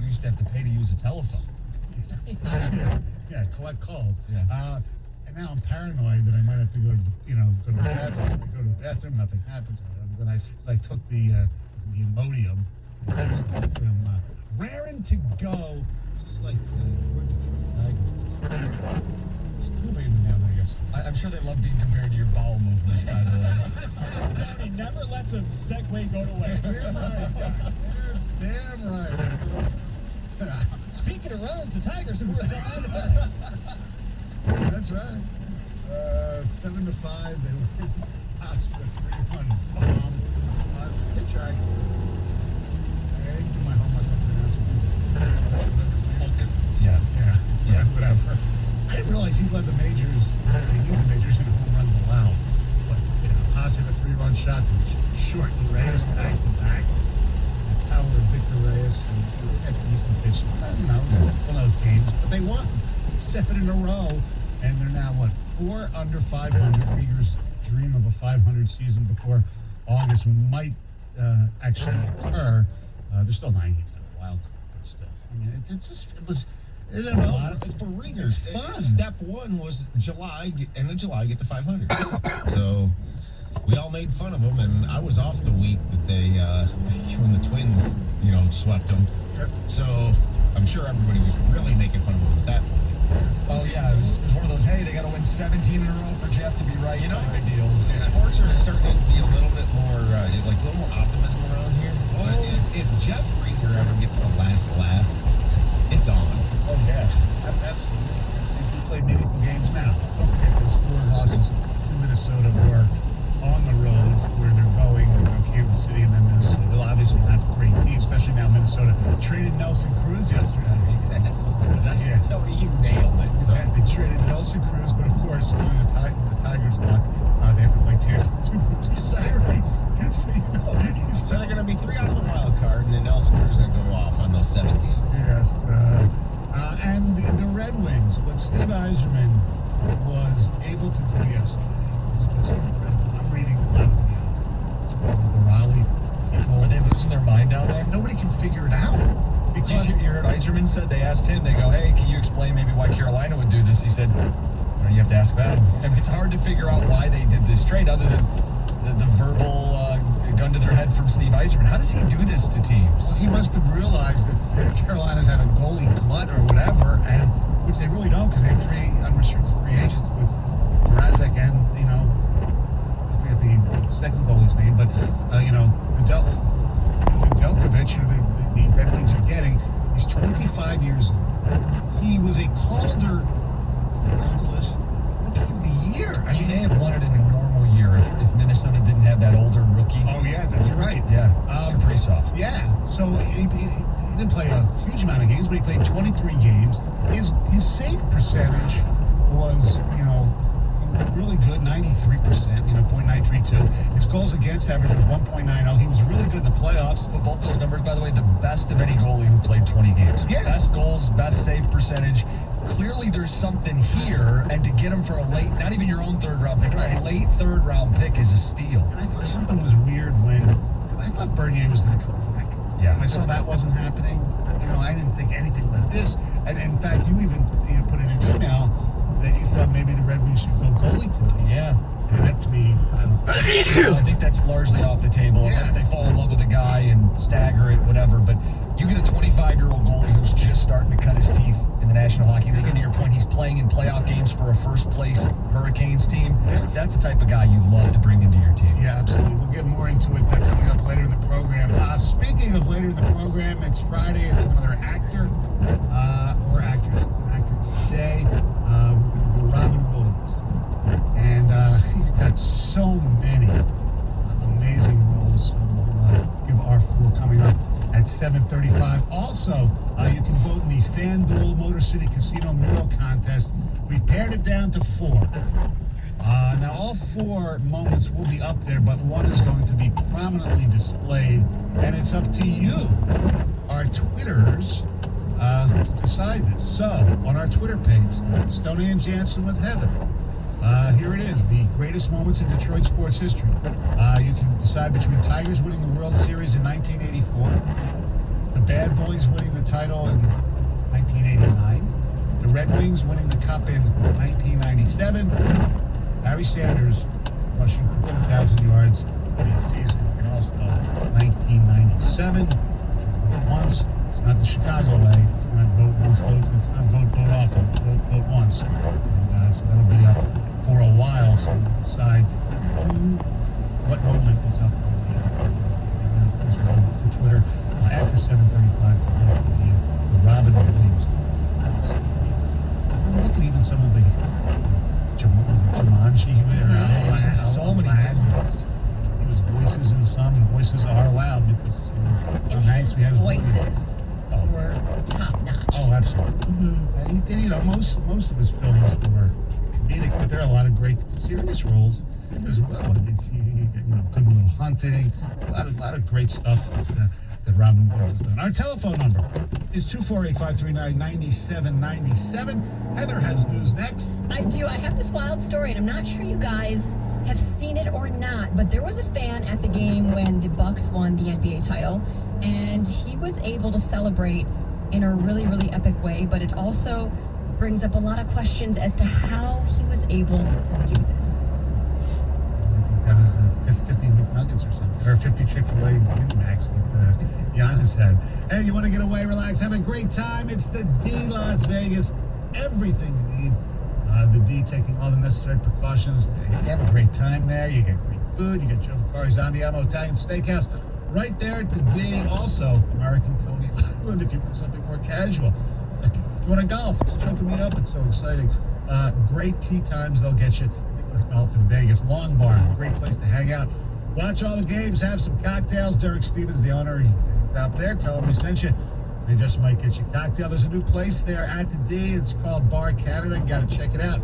used to have to pay to use a telephone. Yeah, collect calls. Yeah. And now I'm paranoid that I might have to go to the bathroom. I go to the bathroom, nothing happens. When I took the Imodium, from raring to go, just like where the Tigers. It's cool being down there, I guess. I'm sure they love being compared to your bowel movements, by the way. He never lets a segue go to waste. Damn right. Speaking of runs, the Tigers scored some last night. That's right. 7-5. They were lost with a 3-1 bomb. They tried. I didn't do my homework on pronouncing. Yeah, whatever. I didn't realize he led the majors. He's the majors in home runs allowed. But positive 3-run shot to shorten Reyes back to back. Power of Victor Reyes and had decent pitching. It was one of those games. But they won 7 in a row. And they're now, 4 under 500. Rieger's dream of a 500 season before August might actually occur. They're still 9 games in a wild card, but still. I mean, it was. For Rieger, it's fun. Step one was end of July, get to 500. So we all made fun of them, and I was off the week that they, when the Twins, swept them. Yep. So I'm sure everybody was really making fun of them at that point. Oh, yeah, it was one of those, hey, they got to win 17 in a row for Jeff to be right type of deals. Sports are starting to be a little bit more, a little more optimism around here. But if Jeff Rieger ever gets the last laugh, it's on. Oh, yeah. Absolutely. He played meaningful games now. Don't forget those 4 losses to Minnesota were on the roads where they're going, Kansas City and then Minnesota. They're obviously not a great team, especially now Minnesota traded Nelson Cruz yesterday. That's how you nailed it. So. Yeah, they traded Nelson Cruz, but of course, the Tigers' luck, they have to play Tampa two Saturdays. So they're going to be 3 out of the wild card, and then Nelson Cruz is going to go off on those 7 games. Yes. And the Red Wings, what Steve Yzerman was able to do yesterday is just incredible. I'm reading a lot of the Raleigh people. Are they losing their mind down there? Nobody can figure it out. Because you heard Yzerman said, they asked him, they go, hey, can you explain maybe why Carolina would do this? He said, you have to ask them. I mean, it's hard to figure out why they did this trade other than the verbal gun to their head from Steve Yzerman. How does he do this to teams? He must have realized that Carolina had a goalie glut or whatever, and which they really don't because they have 3 unrestricted free agents with Mrazek and, I forget the second goalie's name, but, Nedeljkovic, the Red Wings are getting. He's 25 years old. He was a Calder finalist Rookie of the Year. I mean, they have won it in a normal year if Minnesota didn't have that older rookie. Oh, yeah, you're right. Yeah, Kaprizov. Yeah, so he didn't play a huge amount of games, but he played 23 games. His save percentage was, really good, 93%, .932. His goals against average was 1.90. He was really good in the playoffs. But both those numbers, by the way, the best of any goalie who played 20 games. Yeah. Best goals, best save percentage. Clearly there's something here, and to get him for a late, not even your own 3rd round pick, a late 3rd round pick is a steal. And I thought something was weird because I thought Bernier was going to come back. Yeah. When I saw that wasn't happening, I didn't think anything like this. And in fact, you even put in an email that you thought maybe the Red Wings should go goalie today. Yeah. And that to me, I don't know. I think that's largely off the table unless they fall in love with a guy and stagger it, whatever. But you get a 25-year-old goalie who's just starting to cut his teeth in the National Hockey League. And to your point, he's playing in playoff games for a first-place Hurricanes team. That's the type of guy you'd love to bring into your team. Yeah, absolutely. We'll get more into it coming up later in the program. Speaking of later in the program, it's Friday. It's another actor or actress. It's an actor today. We're going to do Robin Williams. And he's got so many amazing roles. So we'll give our 4 coming up at 7:35. Also, you can vote in the FanDuel Motor City Casino Mural Contest. We've pared it down to 4. Now, all 4 moments will be up there, but one is going to be prominently displayed, and it's up to you, our Twitters, to decide this. So, on our Twitter page, Stoney and Jansen with Heather. Here it is, the greatest moments in Detroit sports history. You can decide between Tigers winning the World Series in 1984, The Bad Boys winning the title in 1989. The Red Wings winning the Cup in 1997. Barry Sanders rushing for 2,000 yards in a season in also 1997. Once, it's not the Chicago way. It's not vote once, vote. It's not vote often. Vote once. And, so that'll be up for a while. So we'll decide what moment is up. And of course, we'll go to Twitter after 7:35 to vote for the Robin Williams. Look at even some of the Jumanji. So many movies. It was voices in some, and voices are loud because And his voices were top notch. Oh, absolutely. And most of his films were comedic, but there are a lot of great serious roles as well. I mean, Good Will Hunting, a lot of great stuff that Robin Williams has done. Our telephone number is 248-539-9797. Heather has news next. I do. I have this wild story, and I'm not sure you guys have seen it or not, but there was a fan at the game when the Bucks won the NBA title, and he was able to celebrate in a really, really epic way, but it also brings up a lot of questions as to how he was able to do this. That was 50 McNuggets or something, or 50 Chick-fil-A mini Macs with Giannis head. Hey, you want to get away, relax, have a great time? It's the D Las Vegas. Everything you need. The D taking all the necessary precautions. You have a great time there. You get great food. You get Joe Vicari's Andiamo Italian Steakhouse right there at the D. Also, American Coney Island if you want something more casual. You want to golf? It's choking me up. It's so exciting. Great tee times. They'll get you. Golf in Vegas. Long Bar. Great place to hang out. Watch all the games. Have some cocktails. Derek Stevens, the owner, he's out there. Tell him we sent you. They just might get you a cocktail. There's a new place there at the D. It's called Bar Canada. You got to check it out.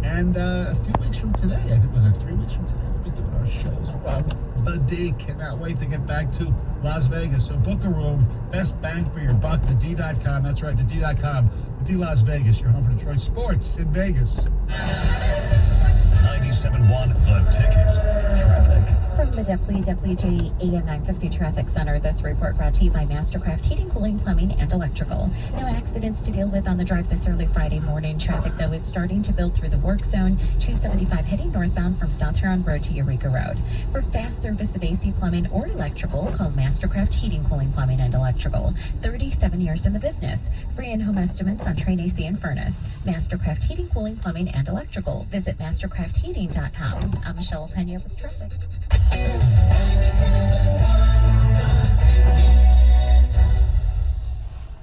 And a few weeks from today, I think it was 3 weeks from today, we'll be doing our shows from the D. Cannot wait to get back to Las Vegas. So book a room. Best bang for your buck. TheD.com. That's right, TheD.com. The D Las Vegas, your home for Detroit sports in Vegas. 97.1 The Ticket. Traffic. From the WWJ AM 950 Traffic Center, this report brought to you by Mastercraft Heating, Cooling, Plumbing, and Electrical. No accidents to deal with on the drive this early Friday morning. Traffic, though, is starting to build through the work zone. 275 heading northbound from South Huron Road to Eureka Road. For fast service of AC Plumbing or Electrical, call Mastercraft Heating, Cooling, Plumbing, and Electrical. 37 years in the business. Free in-home estimates on Train AC and furnace. Mastercraft Heating, Cooling, Plumbing, and Electrical. Visit mastercraftheating.com. I'm Michelle Pena with traffic.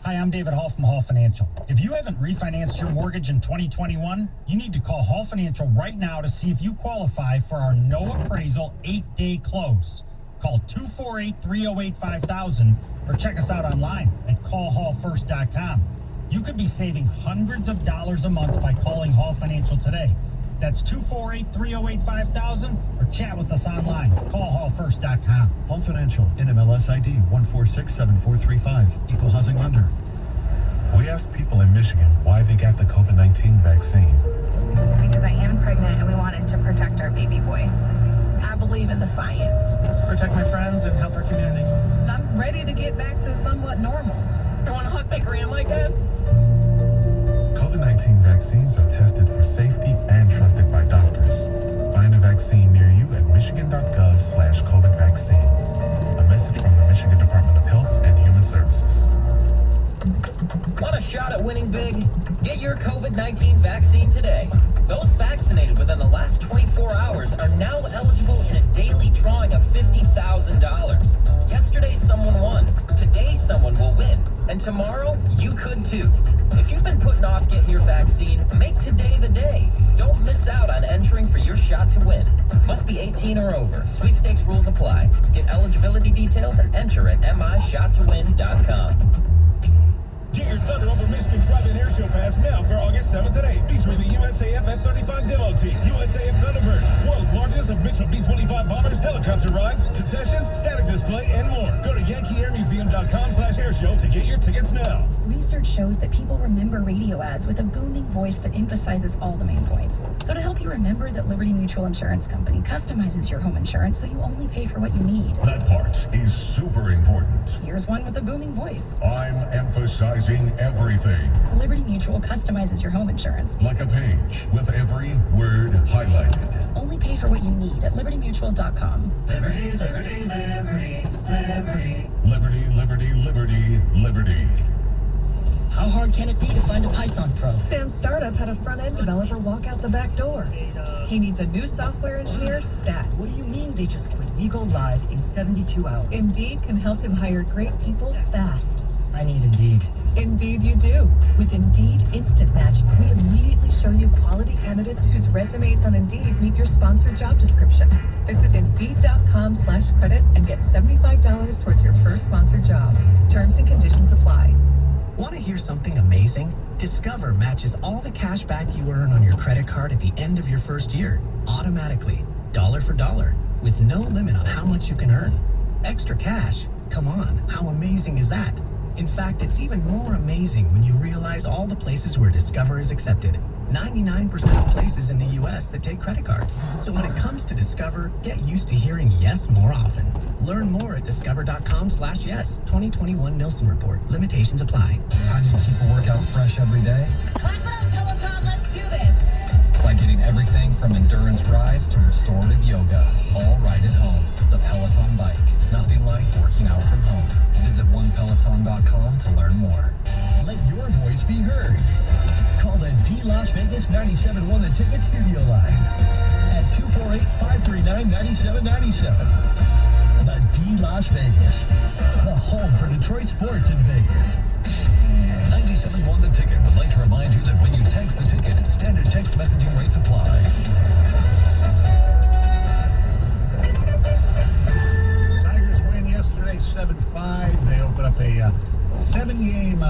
Hi, I'm David Hall from Hall Financial. If you haven't refinanced your mortgage in 2021, you need to call Hall Financial right now to see if you qualify for our no appraisal 8-day close. Call 248-308-5000 or check us out online at callhallfirst.com. You could be saving hundreds of dollars a month by calling Hall Financial today. That's 248-308-5000 or chat with us online. Call hallfirst.com. Hall Financial, NMLS ID 1467435, equal housing lender. We asked people in Michigan why they got the COVID-19 vaccine. Because I am pregnant and we wanted to protect our baby boy. I believe in the science. Protect my friends and help our community. I'm ready to get back to somewhat normal. I want to hug my grandma again. COVID-19 vaccines are tested for safety and trusted by doctors. Find a vaccine near you at michigan.gov/COVID vaccine. A message from the Michigan Department of Health and Human Services. Want a shot at winning big? Get your COVID-19 vaccine today. Those vaccinated within the last 24 hours are now eligible in a daily drawing of $50,000. Yesterday, someone won. Today, someone will win. And tomorrow, you could too. If you've been putting off getting your vaccine, make today the day. Don't miss out on entering for your shot to win. Must be 18 or over. Sweepstakes rules apply. Get eligibility details and enter at mishottowin.com. Get your Thunder over Michigan Drive-In Air Show Pass now for August 7th and 8th, featuring the USAF F-35 demo team, USAF Thunderbirds, world's largest of Mitchell B-25 bombers, helicopter rides, concessions, static display, and more. Go to YankeeAirMuseum.com/airshow to get your tickets now. Research shows that people remember radio ads with a booming voice that emphasizes all the main points. So to help you you remember that Liberty Mutual Insurance Company customizes your home insurance so you only pay for what you need. That part is super important. Here's one with a booming voice. I'm emphasizing everything. Liberty Mutual customizes your home insurance. Like a page with every word highlighted. Only pay for what you need at libertymutual.com. Liberty, liberty, liberty, liberty. Liberty, liberty, liberty, liberty. How hard can it be to find a Python pro? Sam's startup had a front-end developer walk out the back door. He needs a new software engineer stat. What do you mean they just quit? We go live in 72 hours. Indeed can help him hire great people fast. I need Indeed. Indeed you do. With Indeed Instant Match, we immediately show you quality candidates whose resumes on Indeed meet your sponsored job description. Visit Indeed.com/credit and get $75 towards your first sponsored job. Terms and conditions apply. Want to hear something amazing? Discover matches all the cash back you earn on your credit card at the end of your first year, automatically, dollar for dollar, with no limit on how much you can earn. Extra cash? Come on, how amazing is that? In fact, it's even more amazing when you realize all the places where Discover is accepted. 99% of places in the U.S. that take credit cards. So when it comes to Discover, get used to hearing yes more often. Learn more at discover.com/yes. 2021 Nielsen Report. Limitations apply. How do you keep a workout fresh every day? Clap it up, Peloton. Let's do this. By getting everything from endurance rides to restorative yoga, all right at home. The Peloton Bike. Nothing like working out from home. Visit onepeloton.com to learn more. Let your voice be heard. Call the D Las Vegas 97.1 The Ticket studio line at 248-539-9797. The D Las Vegas, the home for Detroit sports in Vegas. 97.1 The Ticket would like to remind you that when you text the ticket, standard text messaging rates apply. Tigers win yesterday 7-5. They open up a 7-game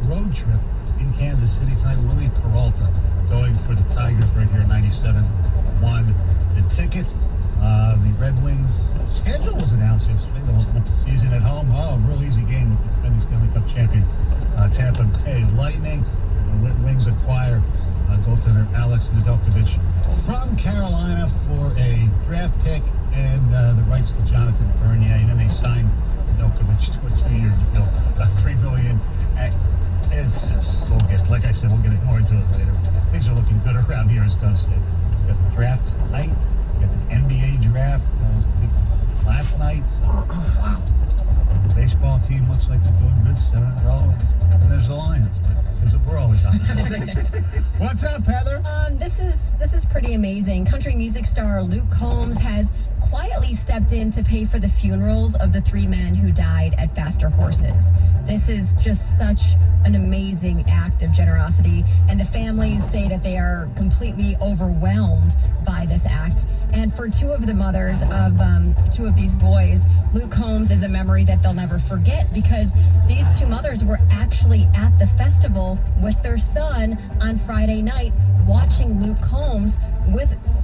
road trip in Kansas City tonight. Willie Peralta going for the Tigers right here, 97-1 The Ticket. The Red Wings schedule was announced yesterday. They'll open up the season at home. Oh, a real easy game with the defending Stanley Cup champion Tampa Bay Lightning. The Wings acquire goaltender Alex Nedeljkovic from Carolina for a draft pick and the rights to Jonathan Bernier. And then they signed Nedeljkovic to a 2-year deal, $3 million. It's just, like I said, we'll get more into it later. Things are looking good around here, as Gus said. We got the draft tonight. We got the NBA draft last night. So, wow. The baseball team looks like they're doing good, 7 in a row. And there's the Lions, but we're always on. What's up, Heather? This is pretty amazing. Country music star Luke Combs has quietly stepped in to pay for the funerals of the 3 men who died at Faster Horses. This is just such an amazing act of generosity, and the families say that they are completely overwhelmed by this act. And for 2 of the mothers of 2 of these boys, Luke Combs is a memory that they'll never forget, because these 2 mothers were actually at the festival with their son on Friday night watching Luke Combs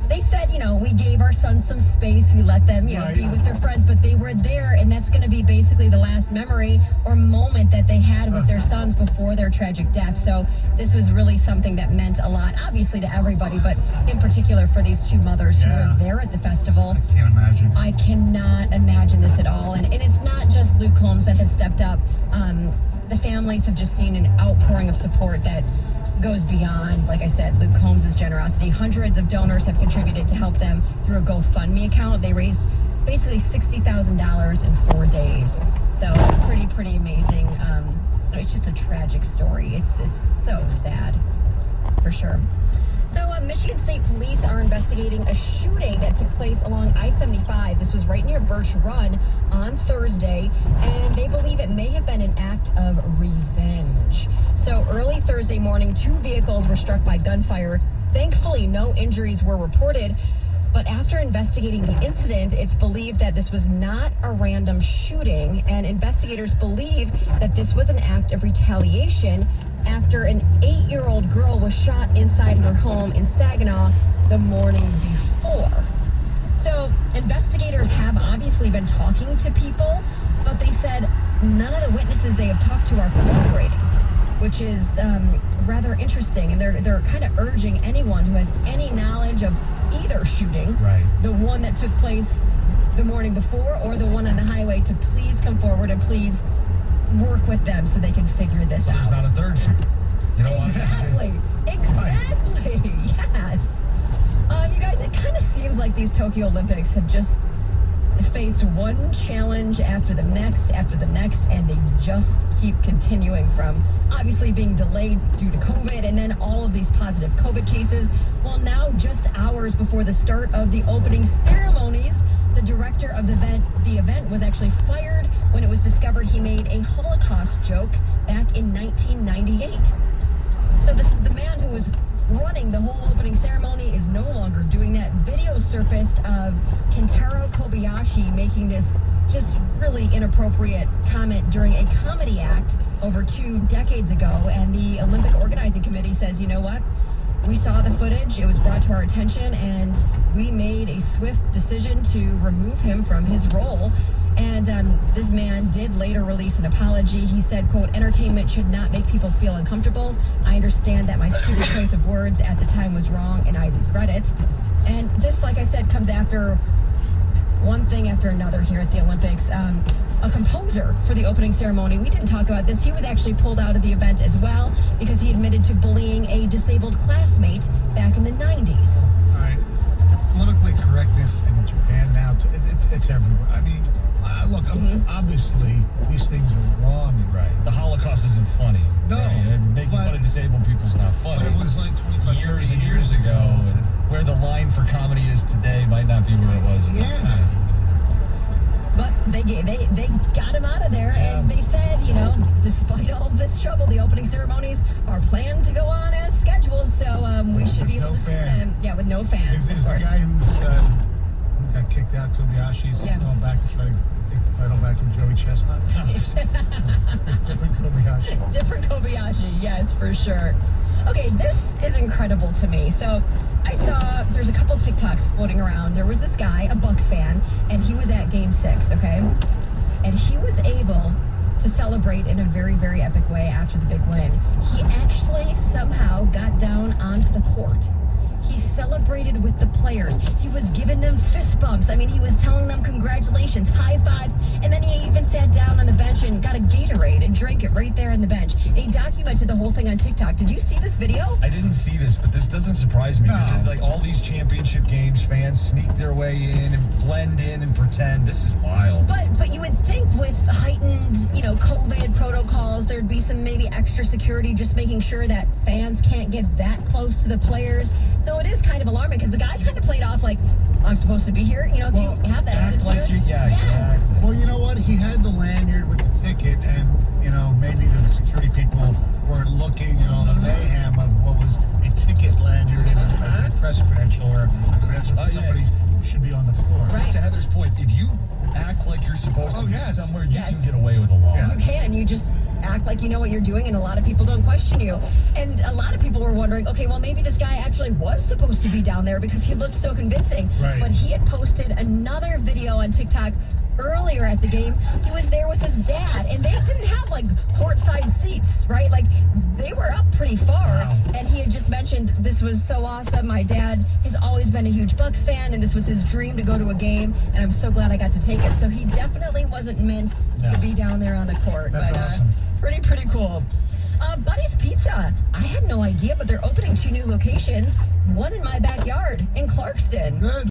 they said, we gave our sons some space, we let them, be with their friends, but they were there, and that's going to be basically the last memory or moment that they had with their sons before their tragic death. So this was really something that meant a lot, obviously to everybody, but in particular for these 2 mothers who were there at the festival. I can't imagine. I cannot imagine this at all. And it's not just Luke Combs that has stepped up. The families have just seen an outpouring of support that goes beyond, like I said, Luke Combs' generosity. Hundreds of donors have contributed to help them through a GoFundMe account. They raised basically $60,000 in 4 days. So pretty amazing. It's just a tragic story. It's so sad, for sure. So Michigan State Police are investigating a shooting that took place along I-75. This was right near Birch Run on Thursday, and they believe it may have been an act of revenge. So early Thursday morning, 2 vehicles were struck by gunfire. Thankfully, no injuries were reported. But after investigating the incident, it's believed that this was not a random shooting, and investigators believe that this was an act of retaliation after an 8-year-old girl was shot inside her home in Saginaw the morning before. So investigators have obviously been talking to people, but they said none of the witnesses they have talked to are cooperating. which is rather interesting. And they're kind of urging anyone who has any knowledge of either shooting, right, the one that took place the morning before or the one on the highway, to please come forward and please work with them so they can figure this out. There's not a third shooter. You know Exactly. Yes. You guys, it kind of seems like these Tokyo Olympics have just faced one challenge after the next, and they just keep continuing, from obviously being delayed due to COVID and then all of these positive COVID cases. Well, now just hours before the start of the opening ceremonies, the director of the event was actually fired when it was discovered he made a Holocaust joke back in 1998. So the man who was running the whole opening ceremony is no longer doing that. Video surfaced of Kentaro Kobayashi making this just really inappropriate comment during a comedy act over 2 decades ago, and the Olympic Organizing Committee says, you know what? We saw the footage, it was brought to our attention, and we made a swift decision to remove him from his role. And this man did later release an apology. He said, quote, "Entertainment should not make people feel uncomfortable. I understand that my stupid choice of words at the time was wrong, and I regret it." And this, like I said, comes after one thing after another here at the Olympics. A composer for the opening ceremony, we didn't talk about this, he was actually pulled out of the event as well because he admitted to bullying a disabled classmate back in the 90s. All right. Politically correctness in Japan now, it's everywhere. I mean, look, obviously these things are wrong. Right. The Holocaust isn't funny. No. Right? Making fun of disabled people is not funny. But it was like 25 years and years ago. And where the line for comedy is today might not be where it was. Yeah. But they got him out of there, and they said, you know, despite all of this trouble, the opening ceremonies are planned to go on as scheduled, so we should be able to see them. Yeah, with no fans, Is the guy who got kicked out, Kobayashi, is going back to try to take the title back from Joey Chestnut? Different Kobayashi. Different Kobayashi, yes, for sure. Okay, this is incredible to me. So I saw there's a couple TikToks floating around. There was this guy, a Bucks fan, and he was at Game 6, okay? And he was able to celebrate in a very, very epic way after the big win. He actually somehow got down onto the court. He celebrated with the players. He was giving them fist bumps. I mean, he was telling them congratulations, high fives, and then he even sat down on the bench and got a Gatorade and drank it right there on the bench. And he documented the whole thing on TikTok. Did you see this video? I didn't see this, but this doesn't surprise me. Because like all these championship games, fans sneak their way in and blend in and pretend. This is wild. But you would think with heightened, you know, COVID protocols, there'd be some maybe extra security, just making sure that fans can't get that close to the players. So it is kind of alarming because the guy kind of played off like, I'm supposed to be here. You know, if you have that attitude. Like yes. Well, you know what? He had the lanyard with the ticket, and, you know, maybe the security people weren't looking at all the mayhem of what was a ticket lanyard and a press credential or a credential for somebody who should be on the floor. Right. To Heather's point, if you act like you're supposed to be somewhere, you Yes. can get away with a lot. You can. You just act like you know what you're doing, and a lot of people don't question you. And a lot of people were wondering, okay, well, maybe this guy actually was supposed to be down there because he looked so convincing. Right. But he had posted another video on TikTok earlier at the game. He was there with his dad, and they didn't have like courtside seats, right? Like they were up pretty far. Wow. And he had just mentioned this was so awesome. My dad has always been a huge Bucks fan, and this was his dream to go to a game, and I'm so glad I got to take it. So he definitely wasn't meant to be down there on the court. That's but, awesome. Pretty cool. Buddy's Pizza. I had no idea, but they're opening 2 new locations. One in my backyard in Clarkston. Good.